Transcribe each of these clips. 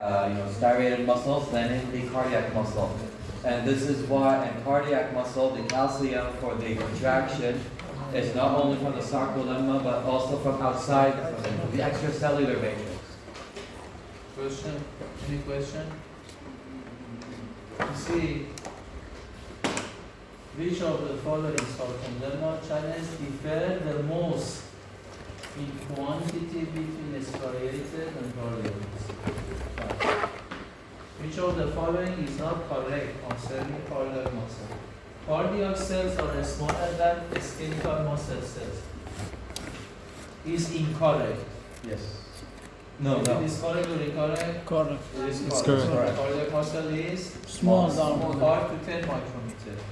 striated muscles than in the cardiac muscle. And this is why in cardiac muscle, the calcium for the contraction is not only from the sarcolemma, but also from outside from the extracellular matrix. Question? Any question? You see, which of the following sarcolemma channels differ the most in quantity between striated and cardiac? Which of the following is not correct concerning cardiac muscle? Cardiac cells are smaller than skeletal muscle cells. Is incorrect. Yes. Is it correct or incorrect? Correct. It is It's correct. correct. Cardiac muscle is Small down. 5 to 10 micrometers.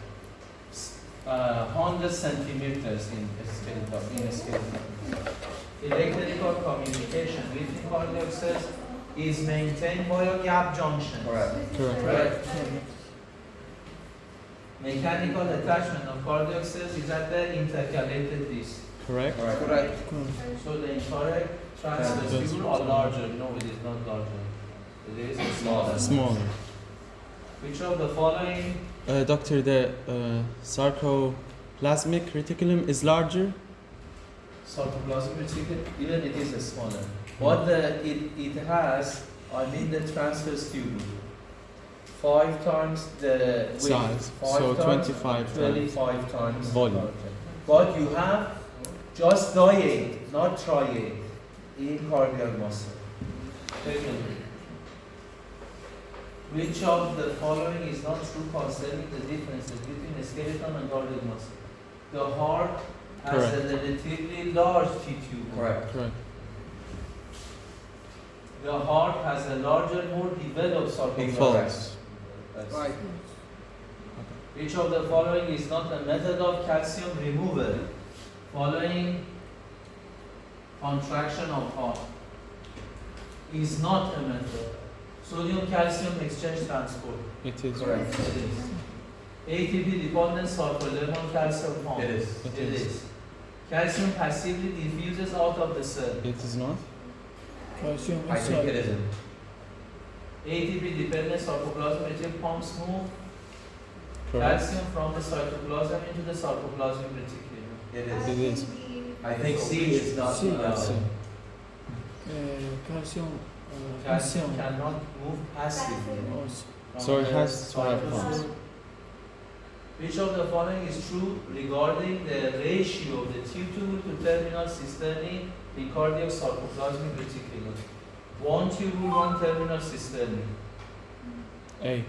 100 centimeters in skeletal. Electrical communication between cardiac cells is maintained by a gap junction. Correct. Mechanical attachment of cardiac cells is at the intercalated disc. Correct. So the incorrect transverse tubule are larger. No, it is not larger. It is smaller. Smaller. Which of the following? Doctor, the sarcoplasmic reticulum is larger. Sarcoplasmic reticulum, even it is smaller. What it has, the transverse tubule. 5 times the width. Size. 5 So times, 25 times volume. larger. But you have just diate, not triate, in cardiac muscle. Take a look. Which of the following is not true concerning the differences between skeleton and cardiac muscle? The heart has a relatively large T-tube. Correct. The heart has a larger, more developed sarcoplasm. False. That's Right. Which of the following is not a method of calcium removal following contraction of heart? Is not a method. Sodium calcium exchange transport. It is. Correct. It is. ATP dependent sarcolemmal calcium form. It is. It is. Calcium passively diffuses out of the cell. It is not. Calcium I think it inside. isn't. ATP dependent sarcoplasmic pumps move Correct. calcium from the cytoplasm into the sarcoplasmic reticulum. It is. It is. I think C is not. C. Calcium. Calcium. Calcium cannot move passively. Also. from So it the has to have cytoplasm. pumps. Which of the following is true regarding the ratio of the tubule to terminal cisternae in cardiac sarcoplasmic reticulum? 1 tubule, 1 terminal cisternae. A.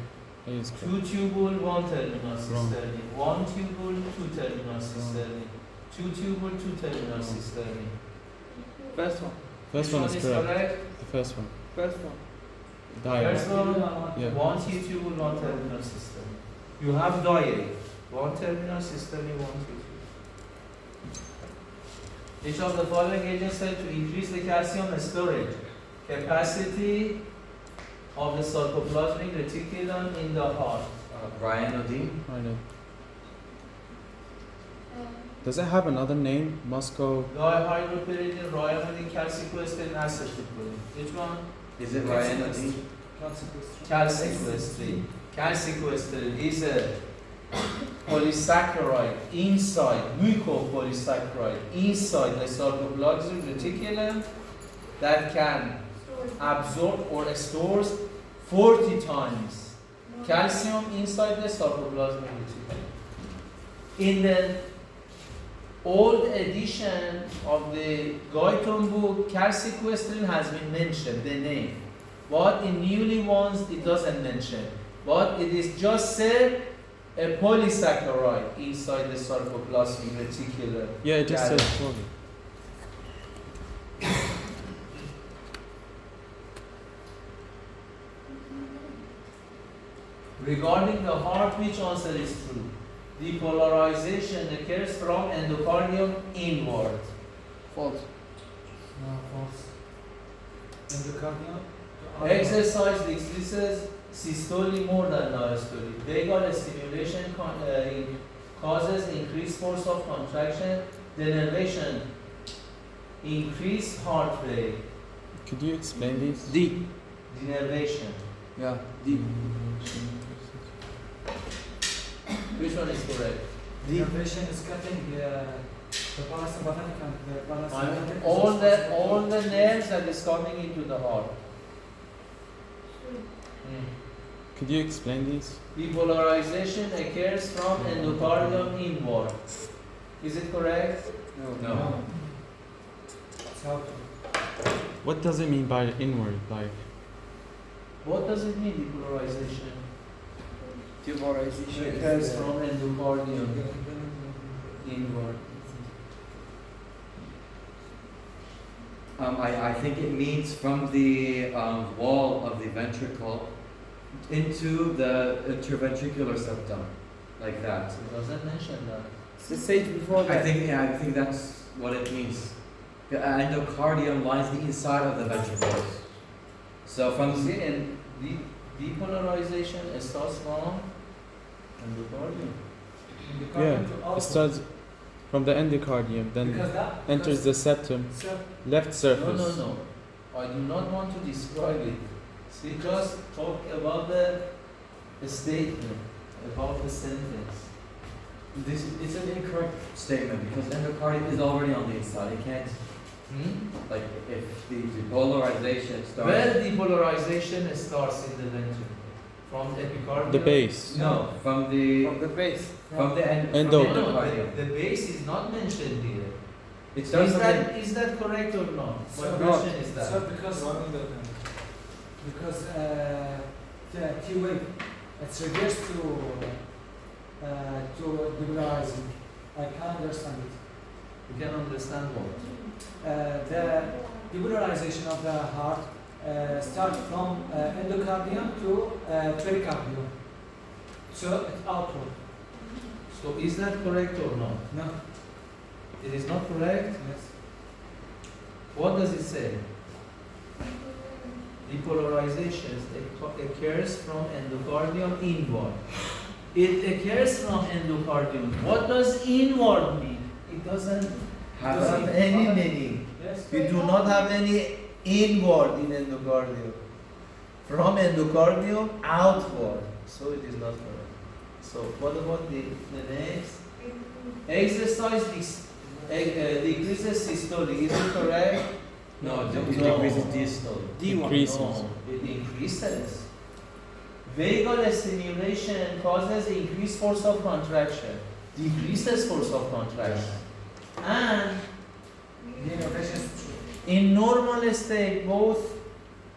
A is correct. 2 tubule, 1 terminal Wrong. cisternae. 1 tubule, 2 terminal cisternae. 2 tubule, 2 terminal cisternae. First one. First Which one is correct. The first one. First one. Diet. First one, Yeah. 1 T tubule, 1 terminal cisternae. You have diet. 1 terminal cisternae, 1 T tubule. Which of the following agents help to increase the calcium storage capacity of the sarcoplasmic reticulum in the heart? Ryanodine. I know. Does it have another name? Moscow. Dihydropyridine, ryanodine, calciquestrine, acetylcholine. Which one? Is it Ryanodine? Calciquestrine. Calciquestrine is a polysaccharide inside, mucopolysaccharide inside the sarcoplasmic reticulum that can absorb or stores 40 times calcium inside the sarcoplasmic reticulum. In the old edition of the Guyton book, calciquestrine has been mentioned, the name. But in newly ones, it doesn't mention. But it is just said a polysaccharide inside the sarcoplasmic reticulum. Yeah, it just Got says it. slowly. Regarding the heart, which answer is true? Depolarization occurs from endocardium inward. False. No, false. Endocardium. Exercise decreases systole more than diastole. Vagal stimulation causes increased force of contraction. Denervation increase heart rate. Could you explain these? D. Denervation. Yeah. Which one is correct? Denervation is cutting the parasympathetic and the parasympathetic. All the nerves that is coming into the heart. Could you explain these? Depolarization occurs from endocardium inward. Is it correct? No. It's how to. What does it mean by inward? Like, What does it mean, depolarization? Depolarization Occurs from endocardium inward. I think it means from the wall of the ventricle into the interventricular septum, like that. It doesn't mention that. It's the stage before I think that's what it means. The endocardium lines the inside of the ventricles. So from See, and depolarization starts from endocardium. yeah, it starts from the endocardium, then Because that enters the septum, left No, surface. no, no. I do not want to describe it. See, just talk about the statement, about the sentence. it's an incorrect statement because endocardium is already on the inside. It can't like if the depolarization starts. Where depolarization starts in the ventricle? From the epicardium? The base. No, from the base. Endo. from the endocardium. The base is not mentioned here. It starts from the Is that correct or not? So What not. question is that? So because the T wave it's reversed to depolarizing. I can't understand it. You can understand what? The depolarization of the heart starts from endocardium to pericardium. So it's outward. So is that correct or not? No. It is not correct? Yes. What does it say? Depolarization occurs from endocardium inward. It occurs from endocardium. What does inward mean? It doesn't have any meaning. Yes. We do not have any inward in endocardium. From endocardium outward. So it is not correct. So what about the next? Exercise decreases systolic. Is it correct? No, it No. decreases distal. Decreases. No, it increases. Vagal stimulation causes increased force of contraction, decreases force of contraction. And in normal state, both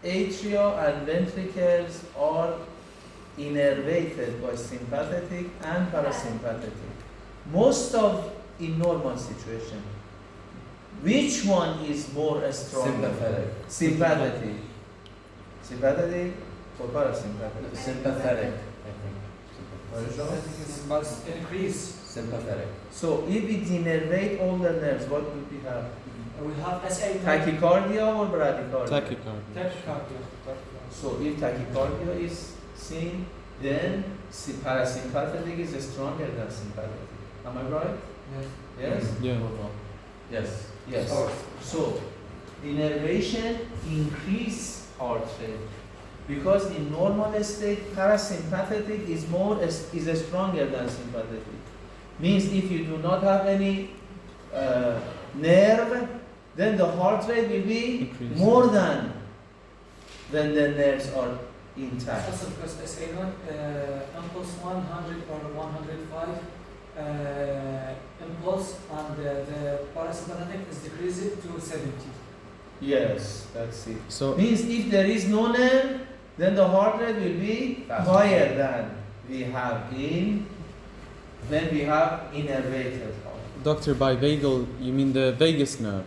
atria and ventricles are innervated by sympathetic and parasympathetic. Most of in normal situation. Which one is more strong? Sympathetic. Sympathetic. Sympathetic or parasympathetic? Sympathetic, I think. Must increase. Sympathetic. So if we denervate all the nerves, what would we have? We have SA Tachycardia or bradycardia? Tachycardia. tachycardia. So if tachycardia is seen, then parasympathetic is stronger than sympathetic. Am I right? Yes. Yes? Yeah. Or no? Yes. Yes. So innervation increase heart rate because in normal state parasympathetic is stronger than sympathetic. Means if you do not have any nerve, then the heart rate will be Increase. more than when the nerves are intact. Also because SA1 impulse 100 or 105 impulse and the parasympathetic is decreased to 70. Yes, that's it. So Means if there is no nerve, then the heart rate will be Faster. higher than we have when we have innervated heart. Doctor, by vagal, you mean the vagus nerve?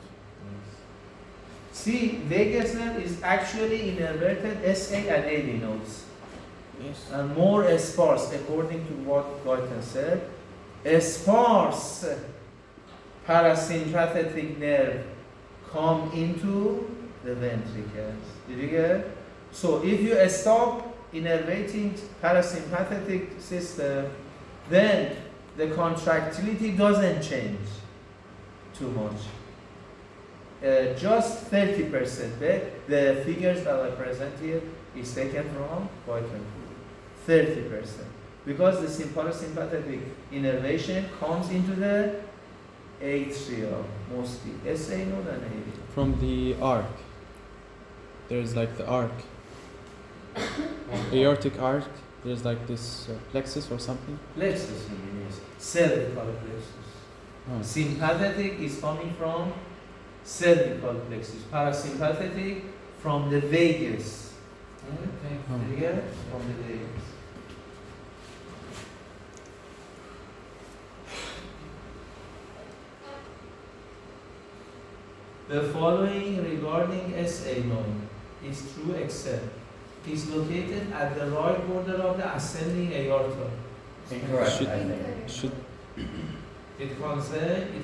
See, vagus nerve is actually innervated SA and AD nodes. Yes. And more sparse, according to what Guyton said. A sparse parasympathetic nerve come into the ventricles. Did you get it? So if you stop innervating parasympathetic system, then the contractility doesn't change too much. Just 30%. The figures that I present here is taken from vitamin 30%. Because the parasympathetic innervation comes into the atria mostly. SA node and AV. From the arc. There's like the arc. Aortic arc. There's like this plexus or something. Plexus, yes. Cervical plexus. Oh. Sympathetic is coming from cervical plexus. Parasympathetic from the vagus. Here, from the vagus. The following regarding SA node is true except is located at the right border of the ascending aorta. Incorrect, Should- I think. Should It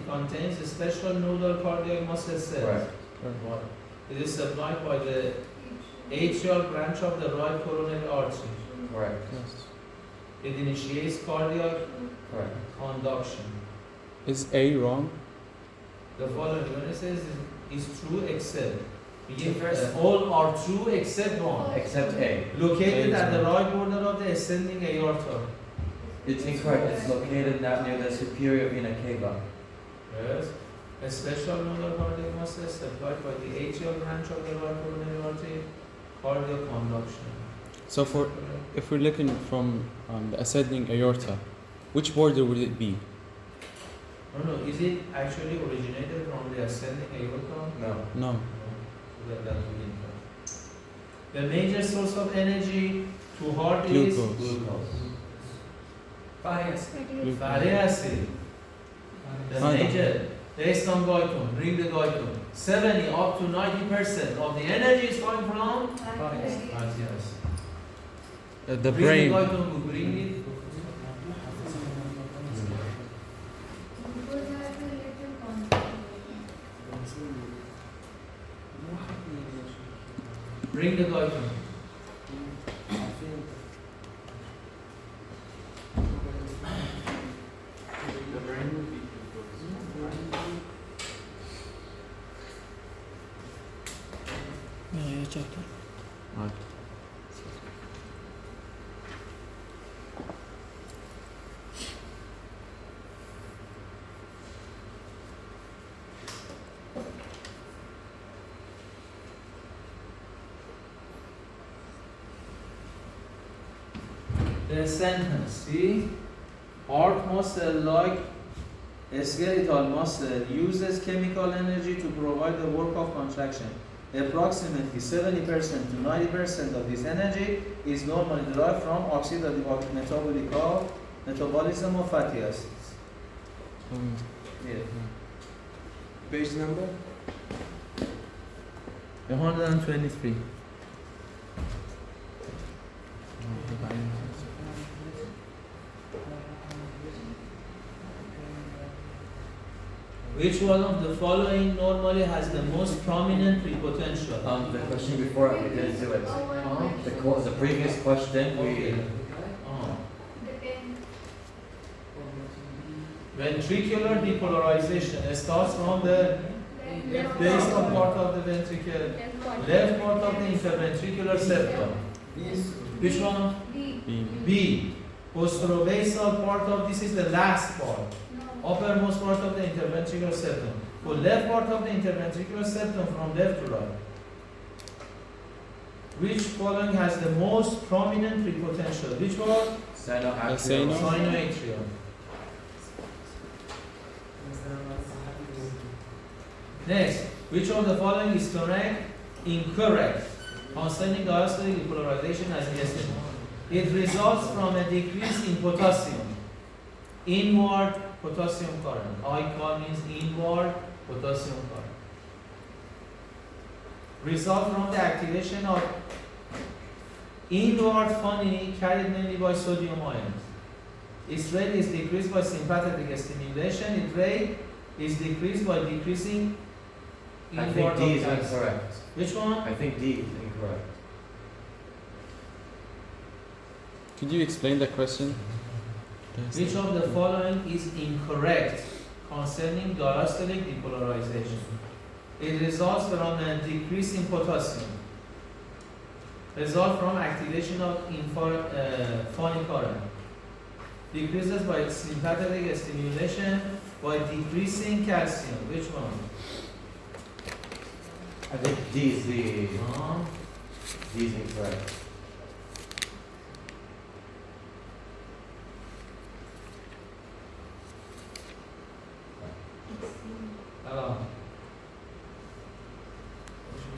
contains a special nodal cardiac muscle cells. Correct. It is supplied by the atrial branch of the right coronary artery. Correct. yes. It initiates cardiac Correct. conduction. Is A wrong? The following when it says is true except begin First. first. All are true except one. Except A. Located A is at the wrong. right border of the ascending aorta. It's incorrect. It's located not near the superior vena cava. Yes. A special nodal cardiac muscle supplied by the atrial branch of the right coronary artery. Cardiac conduction. So for if we're looking from the ascending aorta, which border would it be? No, is it actually originated from the ascending aorta? No. No. No. That we didn't know. The major source of energy to heart is Glucose. glucose. Bias. Fatty acid. The Fine. major based on glycogen, bring the glycogen. 70 up to 90% of the energy is coming from Bias. fatty acid. The Bring brain. the glycogen, we bring it. Bring the glycogen. Right. The sentence, see? Heart muscle, like a skeletal muscle, uses chemical energy to provide the work of contraction. Approximately 70% to 90% of this energy is normally derived from oxidative metabolism of fatty acids. Yeah. Page number? 123. Which one of the following normally has the most prominent prepotential? The question before we didn't do it. The previous question we. Uh, Ventricular depolarization starts from the basal part of the ventricle, left part of the interventricular septum. Which one? B. B. Posterobasal part of this is the last part. Uppermost part of the interventricular septum. For left part of the interventricular septum from left to right. Which following has the most prominent prepotential? Which one? Sinoatrial. Sinoatrial. Next, which of the following is correct? Incorrect. Concerning diastolic depolarization as yesterday. It results from a decrease in potassium. Inward potassium current. I means inward potassium current. Result from the activation of inward funny carried mainly by sodium ions. Its rate is decreased by sympathetic stimulation. Its rate is decreased by decreasing I inward think D is octants. incorrect. Which one? I think D is incorrect. Could you explain the question? Which of the following is incorrect concerning diastolic depolarization? It results from a decrease in potassium. result from activation of phonic current. Decreases by sympathetic stimulation by decreasing calcium. Which one? I think D is incorrect.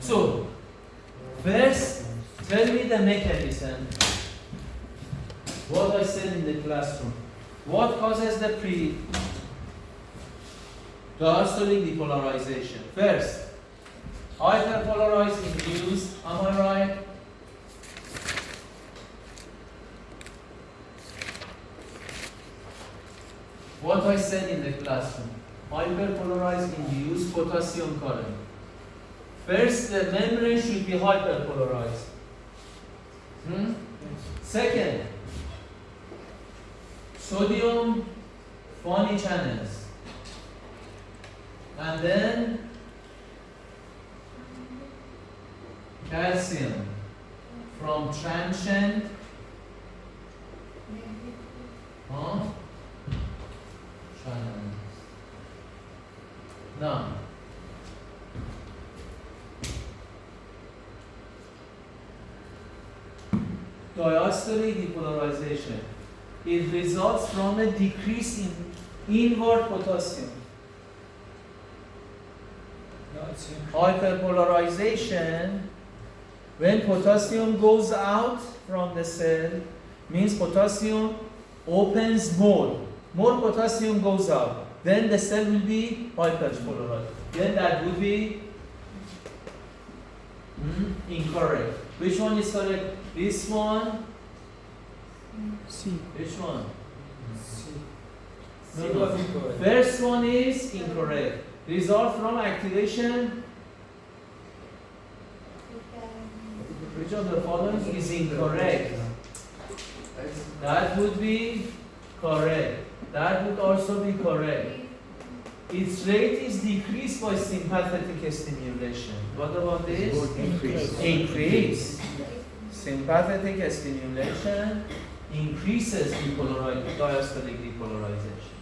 So, first, tell me the mechanism. What I said in the classroom. What causes the diastolic depolarization? First, hyperpolarized induced, am I right? What I said in the classroom. Hyperpolarized induced potassium current. First, the membrane should be hyperpolarized. Second, sodium phony channels. And then calcium from transient channels. Now, diastolic depolarization. It results from a decrease in inward potassium. Hyperpolarization, when potassium goes out from the cell, means potassium opens more. More potassium goes out. Then the cell will be hyperpolarized. Then that would be incorrect. Which one is correct? This one? C. Which one? C. No, no. First one is incorrect. Result from activation. Which of the following is incorrect? That would be correct. That would also be correct. Its rate is decreased by sympathetic stimulation. What about this? Increase. Sympathetic stimulation increases diastolic depolarization.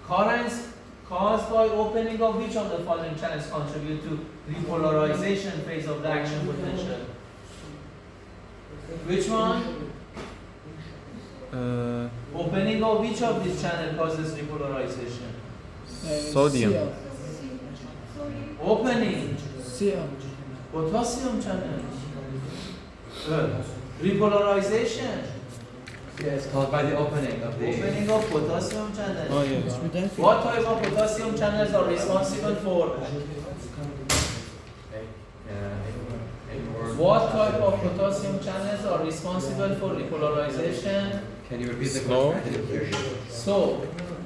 Currents caused by opening of which of the following channels contribute to repolarization phase of the action potential? Which one? Opening of which of these channels causes repolarization? Sodium. Opening. Potassium channel. Repolarization. Yes, caused by the opening of the. Opening of potassium channel. Oh yes. What type of potassium channels are responsible for? What type of potassium channels are responsible for repolarization? Can you repeat the Slow. question? I didn't hear you. So,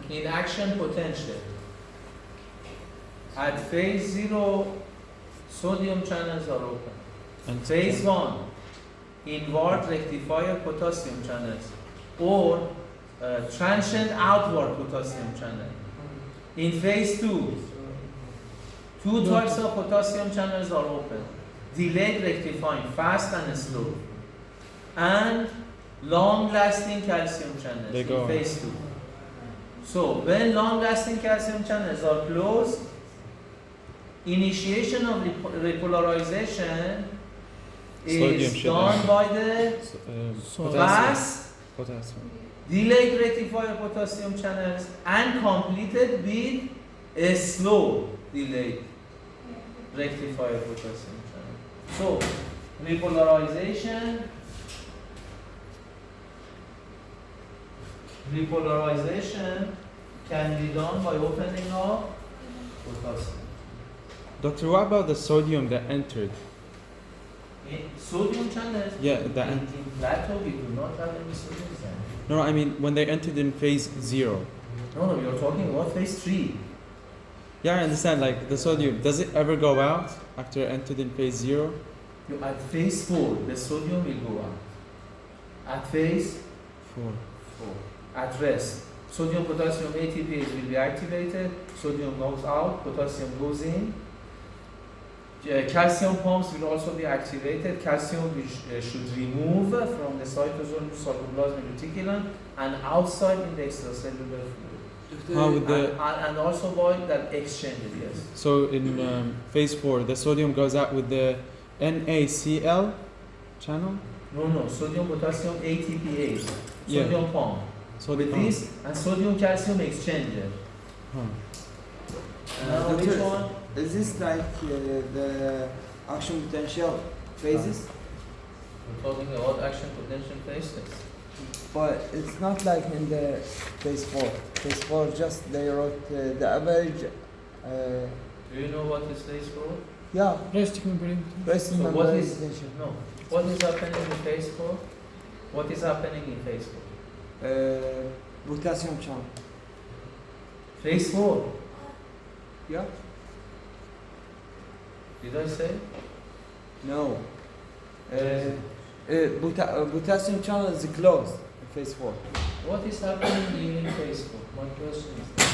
in action potential, at phase 0, sodium channels are open. And Phase 1, inward rectifier potassium channels or transient outward potassium channel. In phase 2, two types of potassium channels are open. Delayed rectifying, fast and slow. And long-lasting calcium channels They go in phase 2. So, when long-lasting calcium channels are closed, initiation of repolarization Sodium is should done enter. by the fast, Potassium. delayed rectifier potassium channels and completed with a slow delayed rectifier potassium channel. So, repolarization can be done by opening of potassium. Doctor, what about the sodium that entered? In sodium channels, Yeah, that in plateau we do not have any sodium channels. No, I mean when they entered in phase 0. No, you're talking about phase 3. Yeah, I understand. Like the sodium, does it ever go out after it entered in phase 0? At phase 4, the sodium will go out. At phase 4. 4, at rest, sodium potassium ATPase will be activated, sodium goes out, potassium goes in. Calcium pumps will also be activated. Calcium which should remove from the cytosol to cytoplasmic reticulum and outside in the extracellular fluid. How would the And also by that exchange, yes. so in phase 4 the sodium goes out with the NaCl channel? No, sodium potassium ATPase, Yeah. sodium pump. Sodium With this and sodium calcium exchanger. Huh. Now which doctor, one? Is this like the action potential phases? We're talking about action potential phases. But it's not like in the phase 4. Phase 4 just they wrote the average. Do you know what is phase 4? Yeah, Resting membrane. resting So membrane what is potential. no? What is happening in phase 4? What is happening in phase 4? Potassium channel. Phase 4. Yeah. Did I say? No. Potassium channel is closed in phase 4. What is happening during phase 4? My question is that.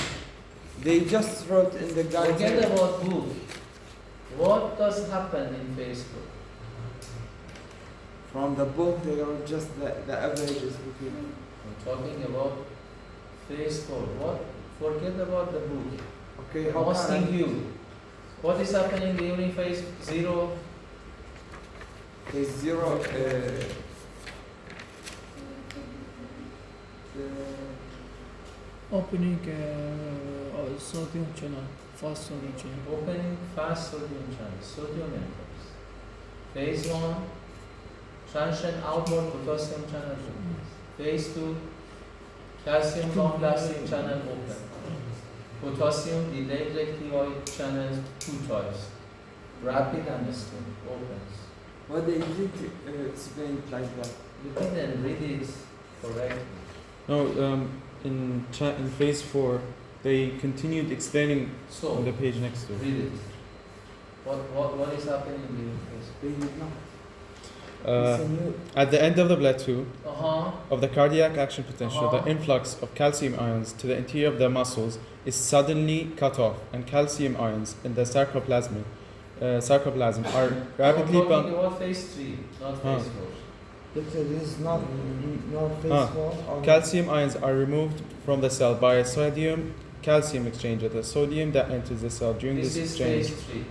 They just wrote in the Forget guidelines. about book. What does happen in phase 4? From the book, they wrote just the average is between. I'm talking about phase 4. What? Forget about the book. Okay, I'm how can asking I? you. What is happening during phase 0? Phase 0. Opening sodium channel, fast sodium channel. Opening fast sodium channel, sodium enters. Phase 1, transition outward potassium channel opens. Phase 2, calcium long-lasting channel open. Potassium delayed rectified channels 2 types. Rapid and slow opens. What they did explain it like that. You didn't read it correctly. No, in phase 4 they continued explaining on So, the page next to it. read it. What is happening during phase They did not. Uh, It's a new. at the end of the plateau 4? of the cardiac action potential, Uh-huh. the influx of calcium ions to the interior of the muscles is suddenly cut off, and calcium ions in the sarcoplasm are rapidly I'm talking pumped. about phase 3, not phase 4. Doctor, this is not phase Ah. 4. Or Calcium ions are removed from the cell by a sodium calcium exchanger. The sodium that enters the cell during This this is exchange. phase 3.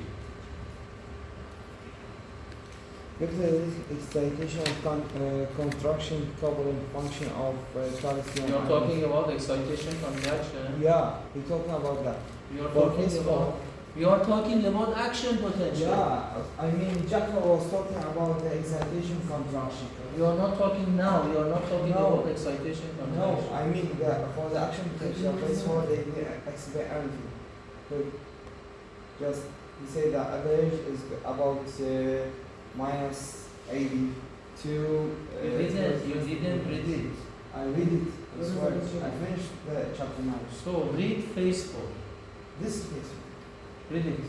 Doctor, this is excitation contraction coupling function of calcium. You're ions. talking about excitation contraction. Yeah, we're talking about that. You're For talking phase about. 4. You are talking about action potential. Yeah, I mean, Jacko was talking about the excitation contraction. You are not talking now. You are not talking No. about excitation No, contraction. I mean, for the action potential phase 4, they didn't explain everything. But just, he said that average is about minus 82. You didn't read it. I read it. I swear. I finished the chapter 9. So read phase 4. This is phase 4. Read it.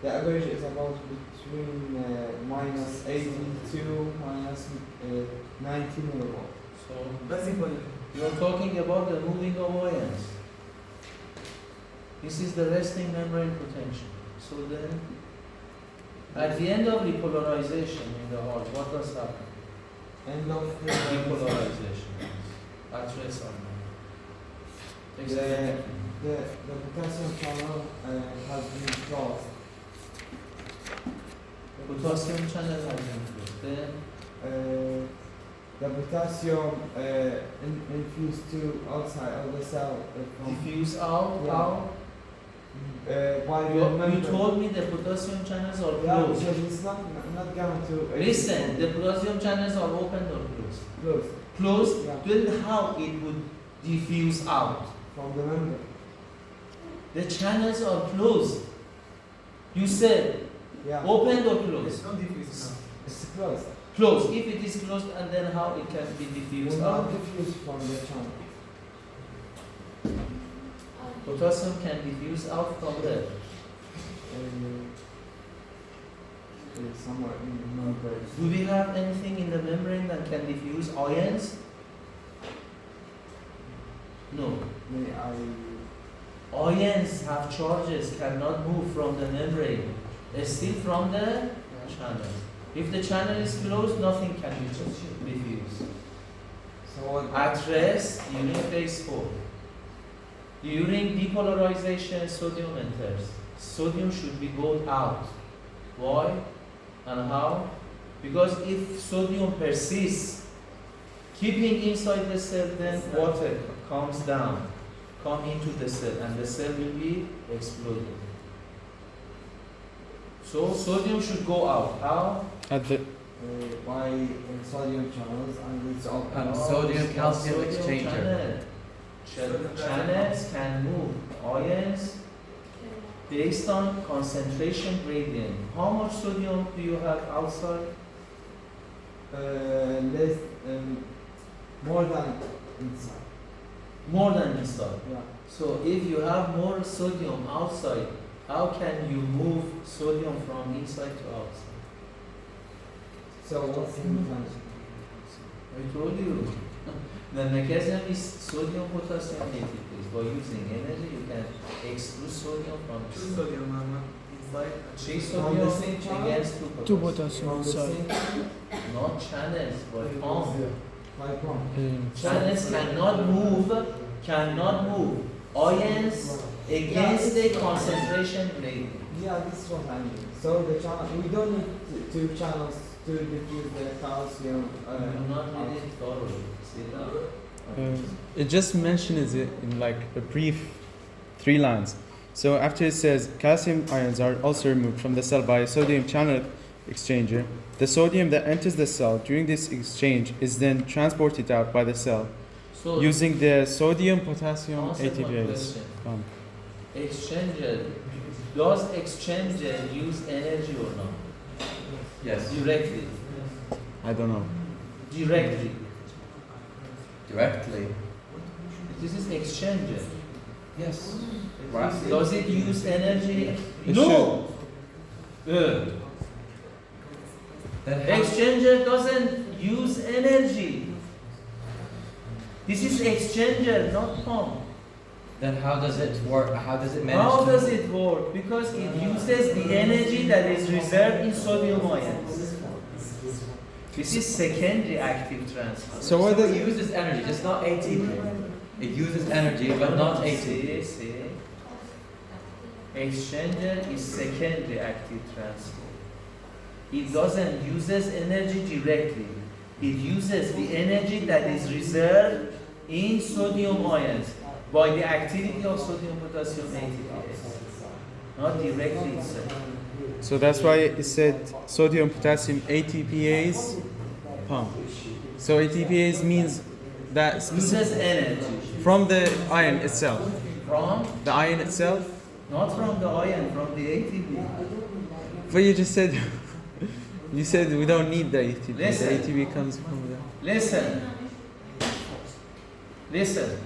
The average is about between minus 82 minus 90 millivolts. So That's important. you are talking about the moving of ions. This is the resting membrane potential. So then, at the end of repolarization in the heart, what does happen? End of Repolarization. At rest or not? Explain it. the potassium channel has been closed. Potassium channel has been closed. Then The potassium infused to outside of the cell from diffuse out. Yeah. How? by the You membrane. told me the potassium channels are Yeah, closed. because it's not going to Listen, the potassium channels are open or closed? close Closed. Yeah. Then how it would diffuse out? from the membrane. The channels are closed. You said Yeah, open or It's closed? not diffuse now. it's closed. Closed. If it is closed, and then how it can be Will diffused not out? diffuse from the channel. Potassium can diffuse out from there. Somewhere in the membrane. Do we have anything in the membrane that can diffuse ions? No. May I? Ions have charges, cannot move from the membrane. Still from the channel. If the channel is closed, nothing can be diffused. So what? At rest, during phase 4. During depolarization, sodium enters. Sodium should be going out. Why and how? Because if sodium persists, keeping inside the cell, then water comes down, come into the cell, and the cell will be exploded. So sodium should go out. How? At the By sodium channels and it's open. And sodium calcium exchanger. Channels can move ions based on concentration gradient. How much sodium do you have outside? Less, more than inside. More than inside. Yeah. So if you have more sodium outside, how can you move sodium from inside to outside? So what's the difference? I told you. The mechanism is sodium potassium ATPase. By using energy, you can extrude sodium from Two sodium inside. 3 From the sodium same channel? against 2 Two potassium. potassium From the inside. same Not channels, but pump. by pump. Channels cannot move ions against the concentration gradient. Yeah, this is what I mean. So the channel, we don't need two channels to diffuse the calcium. You do not need it thoroughly. See that? it just mentions it in like a brief 3 lines. So after it says calcium ions are also removed from the cell by a sodium channel exchanger, the sodium that enters the cell during this exchange is then transported out by the cell So using the sodium potassium answer my ATPase question. pump. Exchanger, does exchanger use energy or not? Yes. Directly. I don't know. Directly. Directly. This is exchanger. Yes. Does it use energy? It No. Good. Then how, Exchanger doesn't use energy. This is exchanger, not pump. then how does it work? How does it manage How to... does it work? Because it uses the energy that is reserved in sodium ions. This is secondary active transfer. So what So does it uses energy, just not ATP. It uses energy, but not ATP. See. Exchanger is secondary active transfer. It doesn't uses energy directly. It uses the energy that is reserved in sodium ions by the activity of sodium potassium ATPase, not directly itself. So that's why it said sodium potassium ATPase pump. So ATPase means that specific Uses energy from the ion itself. from, The ion itself. not from the ion, from the ATP. But you just said you said we don't need the ATP. Listen. The ATP comes from the. Listen.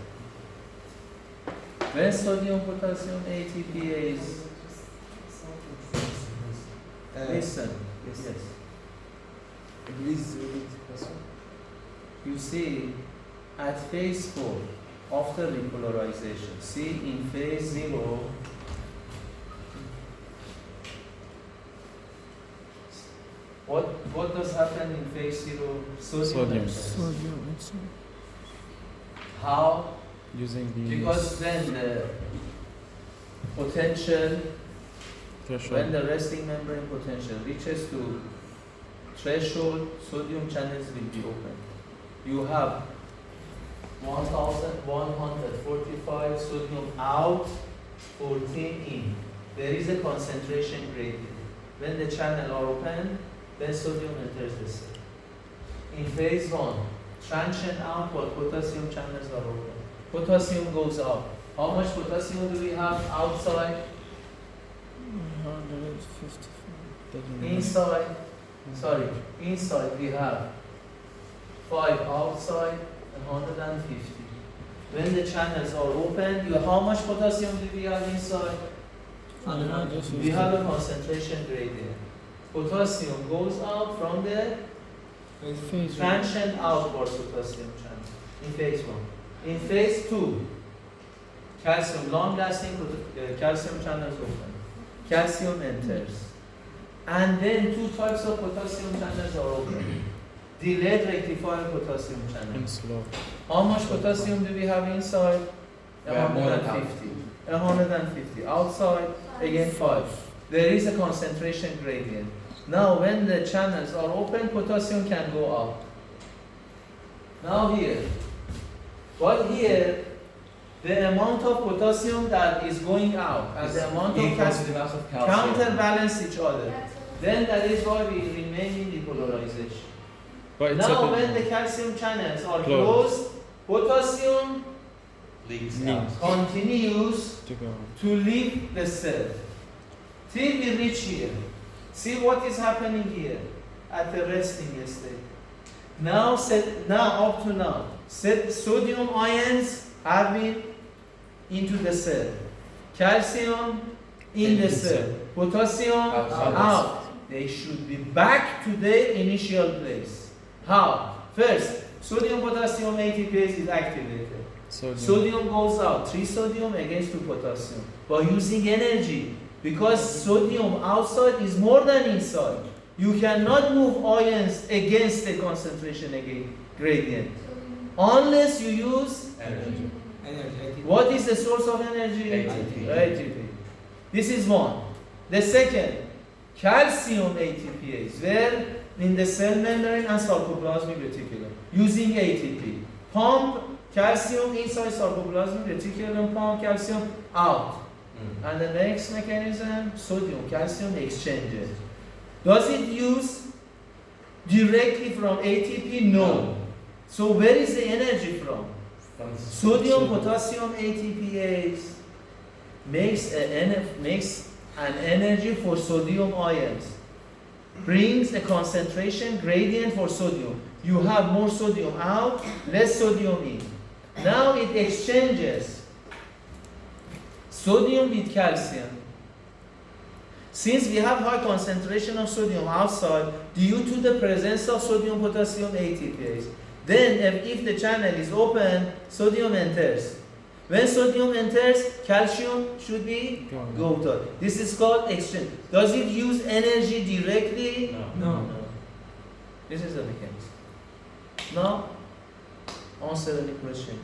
When sodium potassium ATPase, listen. Yes. Please. You see, at phase 4, after repolarization, see in phase 0, what does happen in phase 0? Sodium. enters. Sodium inside. How? Using the Because then the potential, when threshold. the resting membrane potential reaches to threshold, sodium channels will be open. You have 1145 sodium out, 14 in. There is a concentration gradient. When the channel are open, then sodium enters the cell. In phase 1, transient out while potassium channels are open. Potassium goes out. How much potassium do we have outside? 155. Inside we have 5 outside and 150. When the channels are open, how much potassium do we have inside? We have a concentration gradient. Potassium goes out from the Phase transient outward potassium channel in phase 1. In phase 2, calcium, long-lasting calcium channels open. Calcium enters. And then two types of potassium channels are open. Delayed rectifier potassium channel. And slow. How much potassium do we have inside? We have more than 150. 150. Outside, again 5. There is a concentration gradient. Now when the channels are open, potassium can go out. Now here. But here, the amount of potassium that is going out and the amount of equals to the amount of calcium. counterbalance each other. Then that is why we remain in depolarization. But it's Now a when the calcium channels are Closed. closed, potassium Leaks Leaks. out. to continues go. to leave the cell till we reach here. See what is happening here at the resting state. Now up to now, sodium ions have been into the cell, calcium in the cell, potassium Outside. out. They should be back to their initial place. How? First, sodium potassium ATPase is activated. Sodium goes out, 3 sodium against 2 potassium, by using energy. Because sodium outside is more than inside. You cannot move ions against the concentration gradient. Unless you use, Energy. Energy. what is the source of energy? ATP. ATP. This is one. The second, calcium ATPase, where in the cell membrane and sarcoplasmic reticulum, using ATP. Pump calcium inside sarcoplasmic reticulum, pump calcium out. And the next mechanism, sodium calcium exchanger. Does it use directly from ATP? No. So where is the energy from? From Sodium potassium ATPase makes an energy for sodium ions, brings a concentration gradient for sodium. You have more sodium out, less sodium in. Now it exchanges sodium with calcium. Since we have high concentration of sodium outside due to the presence of sodium potassium ATPase, then if the channel is open, sodium enters. When sodium enters, calcium should be go to. This is called exchange. Does it use energy directly? No. No. This is the mechanism. Now, answer any question.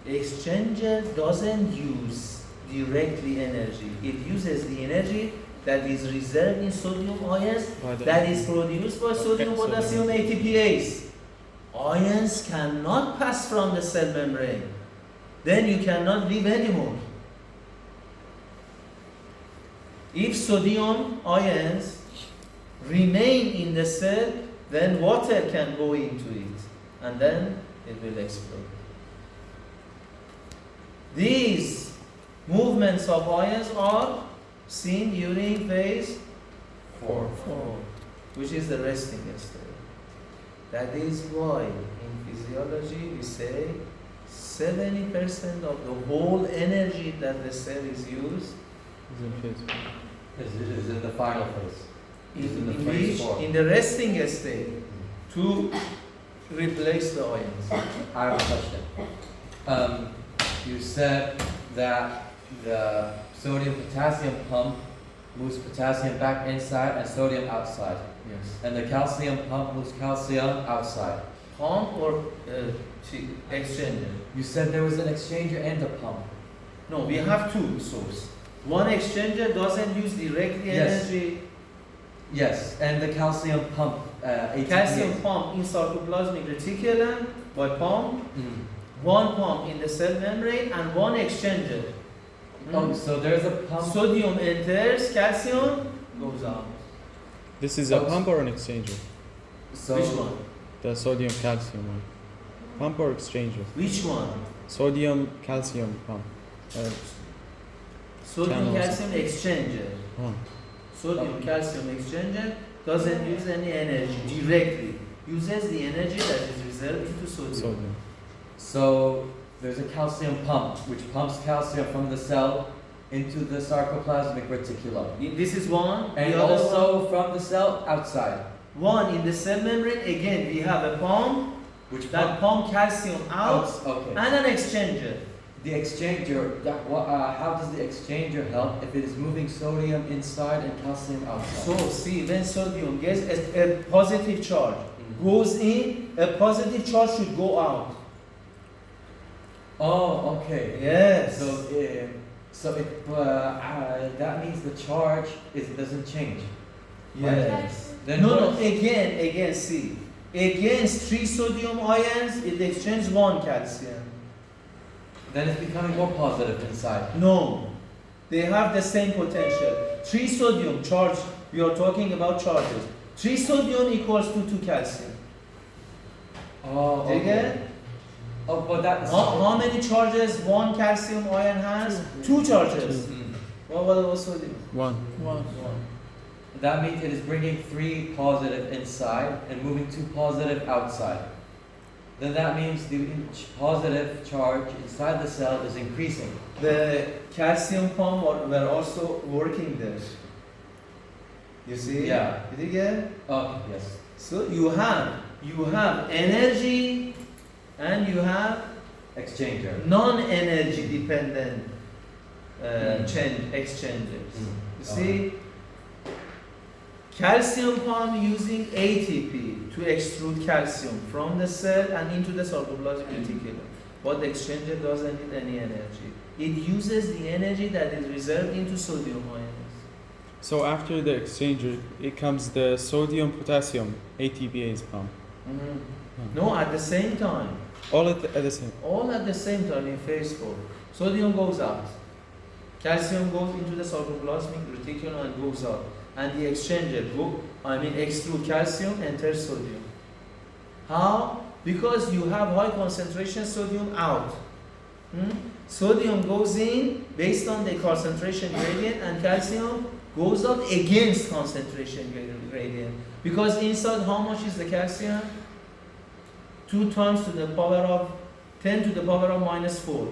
Exchanger doesn't use directly energy. It uses the energy that is reserved in sodium ions that is produced by sodium potassium ATPase. Ions cannot pass from the cell membrane. Then you cannot live anymore. If sodium ions remain in the cell, then water can go into it and then it will explode. These movements of ions are seen during phase 4, which is the resting state. That is why in physiology we say 70% of the whole energy that the cell is used Is in the final phase. in the resting state to replace the ions. I have a question. You said that the sodium potassium pump moves potassium back inside and sodium outside. Yes. And the calcium pump moves calcium outside. Pump or exchanger? You said there was an exchanger and a pump. No, we have two sources. One exchanger doesn't use directly Yes. energy. Yes, and the calcium pump. ATP. Calcium pump in sarcoplasmic reticulum by pump. Mm. One pump in the cell membrane and one exchanger. Oh, so there's a pump. Sodium enters, calcium goes out. This is a pump or an exchanger? So Which one? The sodium calcium one. Pump or exchanger? Which one? Sodium calcium pump. Sodium Channels. calcium exchanger. Oh. Sodium calcium exchanger doesn't use any energy directly. Uses the energy that is reserved into sodium. Sodium. So there's a calcium pump which pumps calcium from the cell into the sarcoplasmic reticulum. This is one. And the other also from the cell outside. one in the cell membrane. Again, we have a pump Which that pump calcium out Okay. and an exchanger. The exchanger, how does the exchanger help if it is moving sodium inside and calcium outside? So see, when sodium gets a positive charge, goes in, a positive charge should go out. Oh, okay. Yes. That means the charge doesn't change. Yes. Then No, what- again, see. Against 3 sodium ions, it exchanges 1 calcium. Then it's becoming more positive inside. No, they have the same potential. 3 sodium charge, we are talking about charges. 3 sodium equals to 2 calcium. Oh, Do you okay. get it? Oh, but that's How many charges 1 calcium ion has? 2 charges. What was sodium? 1. 1. 1. That means it is bringing 3 positive inside and moving 2 positive outside. Then that means the positive charge inside the cell is increasing. The calcium pump were also working there. You see? Yeah. Did you get it? Oh, yes. So you have energy and you have Exchanger. non-energy dependent exchangers. You see? Calcium pump using ATP to extrude calcium from the cell and into the cytoplasmic reticulum. But the exchanger doesn't need any energy. It uses the energy that is reserved into sodium ions. So after the exchanger, it comes the sodium potassium ATPase pump. No, at the same time. All at the same. All at the same time in phase 4. Sodium goes out. Calcium goes into the cytoplasmic reticulum and goes out. And the exchanger extrude calcium, enters sodium. How? Because you have high concentration sodium out. Sodium goes in based on the concentration gradient, and calcium goes out against concentration gradient. Because inside, how much is the calcium? 2 times to the power of 10 to the power of minus 4.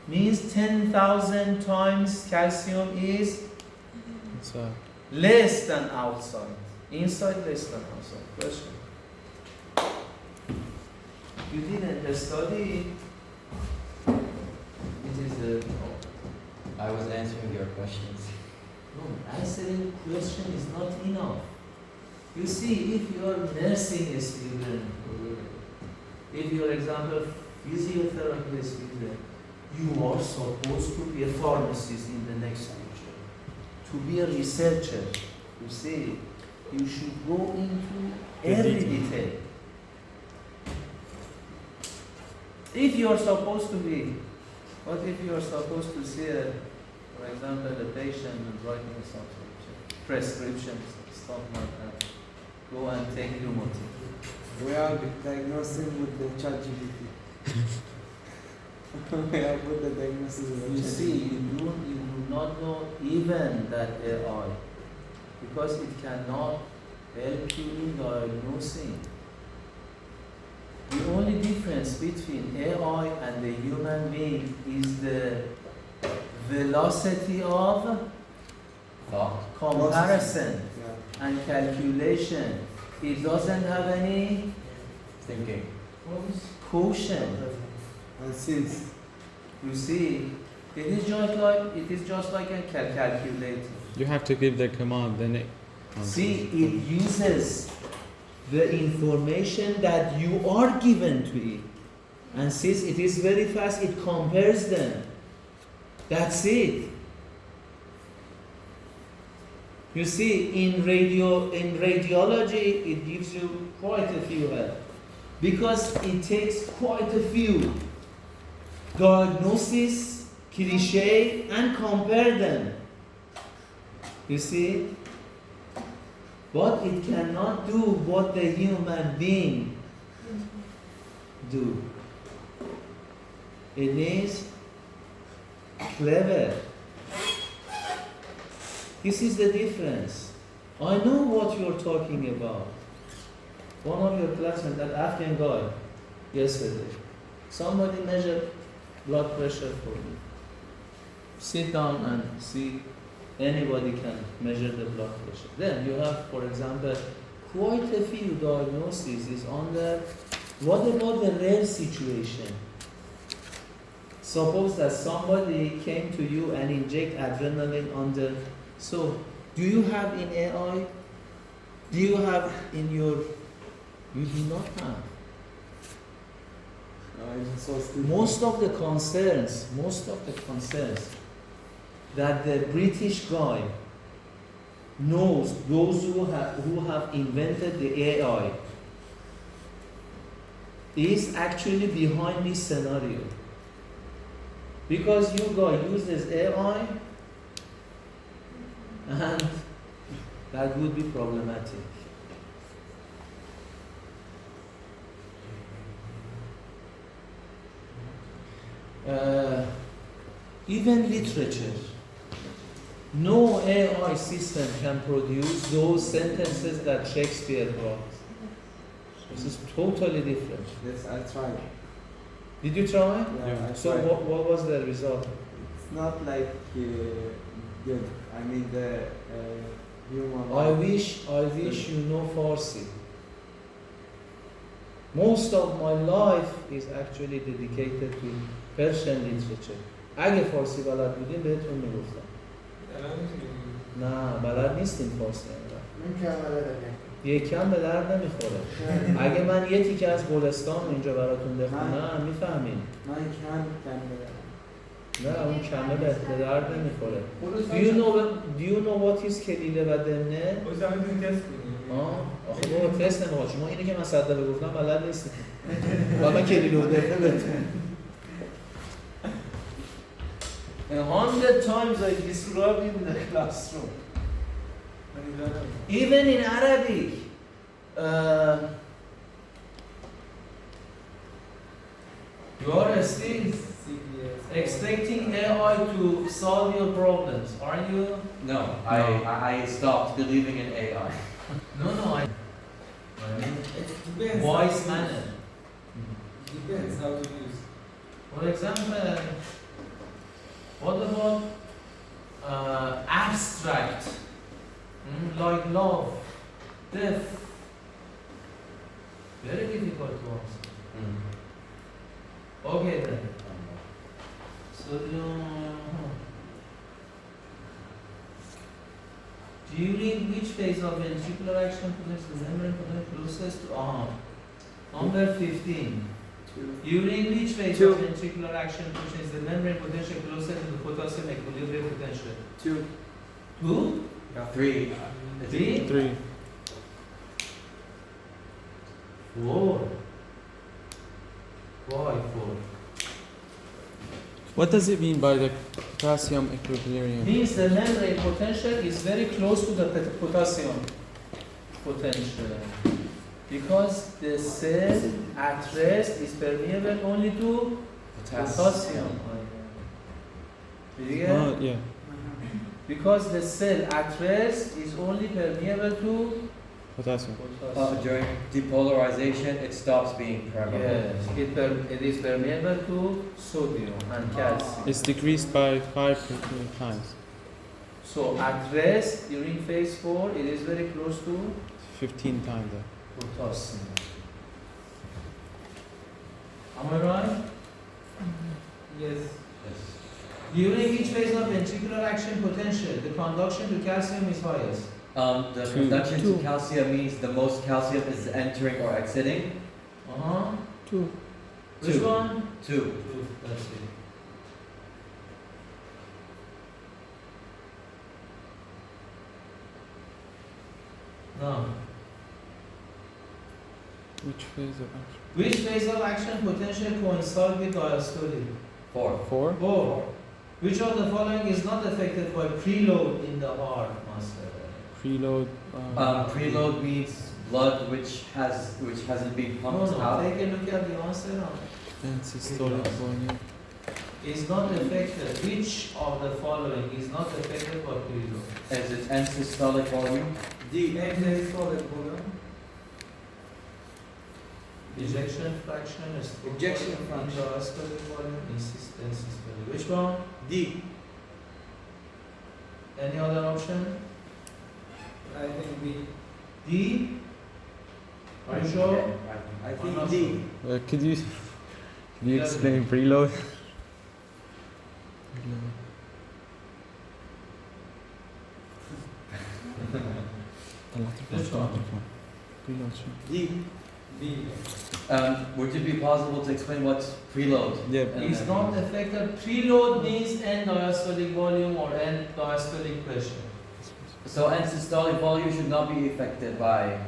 Means 10,000 times calcium is So less than outside. Inside, less than outside. Question. You didn't study. It is the. I was answering your questions. No, answering question is not enough. You see, if you are nursing student, if you are, example, physiotherapy student, you are supposed to be a pharmacist in the next future. To be a researcher, you see, you should go into every detail. If you are supposed to be, what if you are supposed to see, for example, the patient and writing some prescriptions, stuff like that. Go and take Lumotil. We are diagnosing with the ChatGPT. We have put the diagnosis with You the see, you do not know even that AI, because it cannot help you in diagnosing. The only difference between AI and the human being is the velocity of Thought. comparison Yeah. and calculation. It doesn't have any Thinking. quotient. And since You see, it is just like a calculator. you have to give the command, then it. See, it uses the information that you are given to it, and since it is very fast, it compares them. That's it. You see, in radiology, it gives you quite a few help, because it takes quite a few diagnosis, cliche, and compare them. You see? But it cannot do what the human being do. It is clever. This is the difference. I know what you're talking about. One of your classmates, that Afghan guy, yesterday, somebody measured blood pressure for me. Sit down and see. Anybody can measure the blood pressure. Then you have, for example, quite a few diagnoses is on the, what about the rare situation? Suppose that somebody came to you and inject adrenaline on the. So, do you have in AI? Do you have in your? You do not have. Most of the concerns that the British guy knows those who have invented the AI is actually behind this scenario. Because you guy uses AI and that would be problematic. Even literature, no AI system can produce those sentences that Shakespeare wrote. This is totally different. Yes, I tried. Did you try? Yeah, I So tried. what was the result? It's not like good. I mean the human I life. wish you know Farsi. Most of my life is actually dedicated to Persian literature. اگه فارسی بلد بودیم بهتون میگفتم. نه بلد نیستیم فارسی یک کم به درد نمیخوره. اگه من یه تیکه از گلستان اینجا براتون بخونم میفهمین. من کم نه اون کمه به درد نمیخوره. Do you know what is کلیله و دمنه؟ آخه بابا تست نمیخواد. شما اینه که من 100 دفعه گفتم بلد نیستید. حالا کلیله و دمنه بهتون. 100 times I described it in the classroom. Even in Arabic, you are still expecting AI to solve your problems, are you? No, I stopped believing in AI. No, I mean, Depends. wise manner. Depends how to use. For example, what about abstract, like love, death? Very difficult to answer. Okay then. So during which phase of ventricular action possesses the membrane closest to number 15. During which phase of ventricular action is the membrane potential closer to the potassium equilibrium potential? 2. 2? 3. 3? 3. 4. Why 4? What does it mean by the potassium equilibrium? Means the membrane potential is very close to the potassium potential. Because the cell at rest is permeable only to potassium. Did you get it? Yeah. Because the cell at rest is only permeable to Potassium. potassium. During depolarization, it stops being permeable. Yes, it is permeable to sodium and calcium. It's decreased by 5 times. So at rest during phase 4, it is very close to 15 times. potassium. Am I right? Yes. During each phase of ventricular action potential, the conduction to calcium is highest. The conduction to calcium means the most calcium is entering or exiting. 2. Which one? 2. That's it. Now, Which phase of action? which phase of action potential coincides with diastole? 4. 4. 4. Which of the following is not affected by preload in the heart muscle? Preload. Preload means blood which hasn't been pumped out. Take a look at the answer now. And systolic volume. Is not affected. Which of the following is not affected by preload? Is it end systolic volume? D. Ejection fraction, Ejection fraction. intraoscular volume, insistence systolic. Which one? D. Any other option? I think B. D? Are you sure? I think D. Could you explain preload? Would it be possible to explain what's preload? Yeah. It's not affected. Preload means end diastolic volume or end diastolic pressure. So end systolic volume should not be affected by.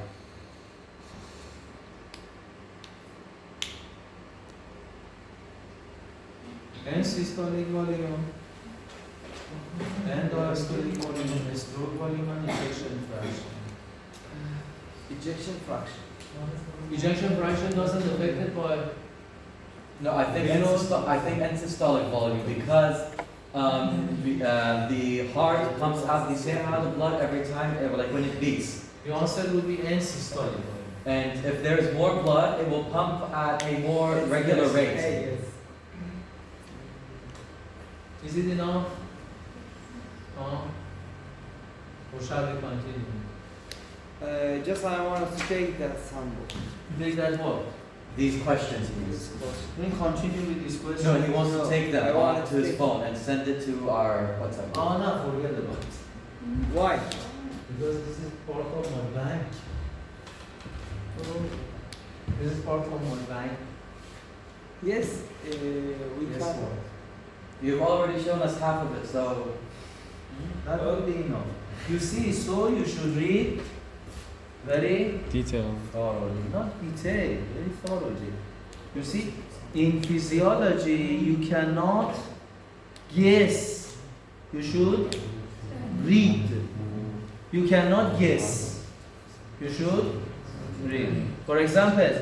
End systolic volume, end diastolic volume, stroke volume and ejection fraction. Ejection fraction. Ejection fraction doesn't affected by No, I think end systolic volume because the heart pumps out the same amount of blood every time, like when it beats. the answer would be end systolic volume. And if there's more blood, it will pump at a more regular rate. Yes. Is it enough? Or shall we continue? Just I want to take that sample. Take that what? These questions, This please. question. Then continue with this question. No, he wants to take I them want on to to his take- phone and send it to our WhatsApp. Oh no, forget about it. Why? Because this is part of my bank. This is part of my bank. Yes, we Yes, can. what? You've already shown us half of it, so That will be enough. You see, so you should read very Detail. thoroughly, not detailed, very thoroughly. You see, in physiology, you cannot guess. You should read. You cannot guess. You should read. For example,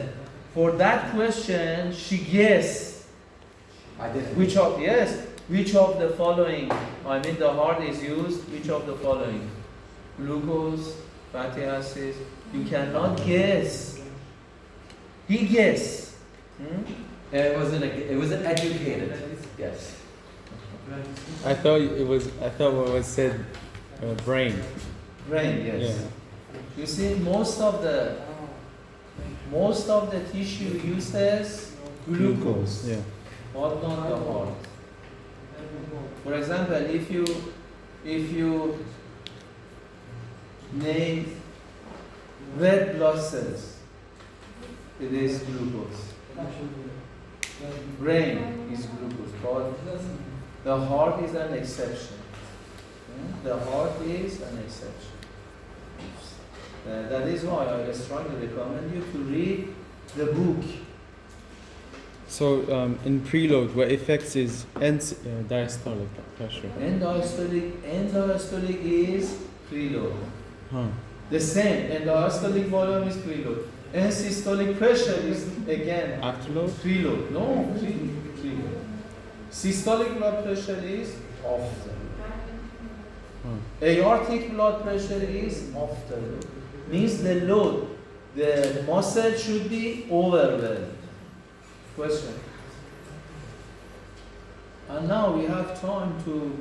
for that question, she guessed I didn't. which of the following, I mean the heart is used, which of the following? Glucose, fatty acids, you cannot guess. He guessed. It wasn't educated. Yes. I thought what was said, brain. Brain, yes. You see, most of the tissue uses glucose, Yeah. but not the heart. For example, if you name red blood cells, it is glucose. Brain is glucose, but the heart is an exception. The heart is an exception. That is why I strongly recommend you to read the book. So in preload, what affects is end diastolic pressure. End diastolic is preload. Huh. The same, end diastolic volume is preload. End systolic pressure is again Afterload. preload. No, preload. Systolic blood pressure is after. Huh. Aortic blood pressure is after. Means the load, the muscle should be overwhelmed. Question. And now we have time to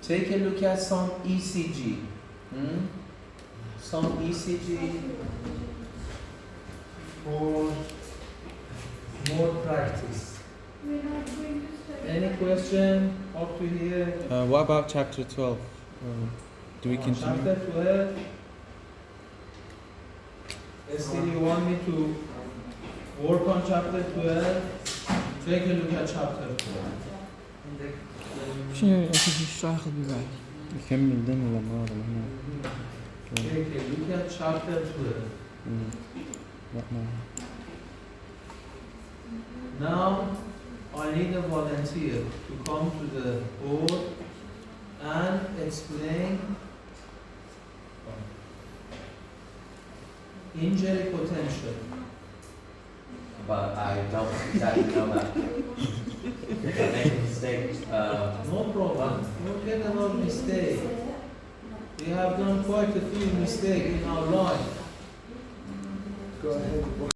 take a look at some ECG. Some ECG for more practice. Any question up to here? What about chapter 12? Do we continue? Chapter 12. Still you want me to work on chapter 12? Take a look at chapter 12. شنو أكيد الشرح ببعض. نكمل ده ولا ما هنا؟ Take a look at chapter 12. لا ما. Now, I need a volunteer to come to the board and explain injury potential. But I don't exactly know that. If I make a mistake, No problem. Forget about mistake. We have done quite a few mistakes in our life. Go ahead.